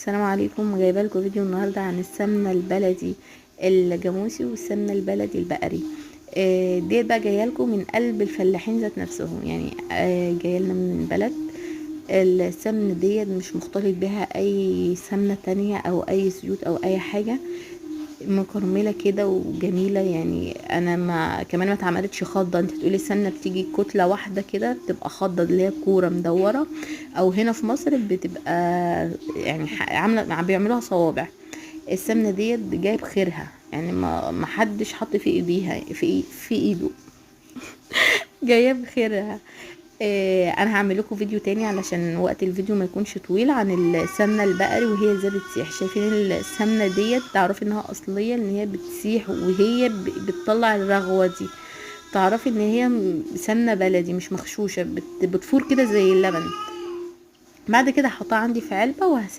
السلام عليكم. جايبه لكم فيديو النهارده عن السمنه البلدي الجاموسي والسمنه البلدي البقري. دي بقى جايه لكم من قلب الفلاحين ذات نفسهم، يعني جايه لنا من بلد. السمنه ديت مش مختلط بها اي سمنه تانية او اي زيوت او اي حاجه، مكرمله كده وجميله. يعني انا ما كمان ما اتعملتش خضه. انت تقولي السمنه بتيجي كتله واحده كده بتبقى خضه، اللي هي كوره مدوره، او هنا في مصر بتبقى يعني عامله بيعملوها صوابع. السمنه ديت جايب خيرها، يعني ما حدش حط في ايديها في ايده جايه بخيرها. انا هعمل لكم فيديو تاني علشان وقت الفيديو ما يكونش طويل، عن السمنه البقري وهي ازاي بتسيح. شايفين السمنه ديت؟ تعرفي انها اصليه، ان هي بتسيح وهي بتطلع الرغوه دي. تعرفي ان هي سمنه بلدي مش مغشوشه، بتفور كده زي اللبن. بعد كده هحطها عندي في علبه وهسيبها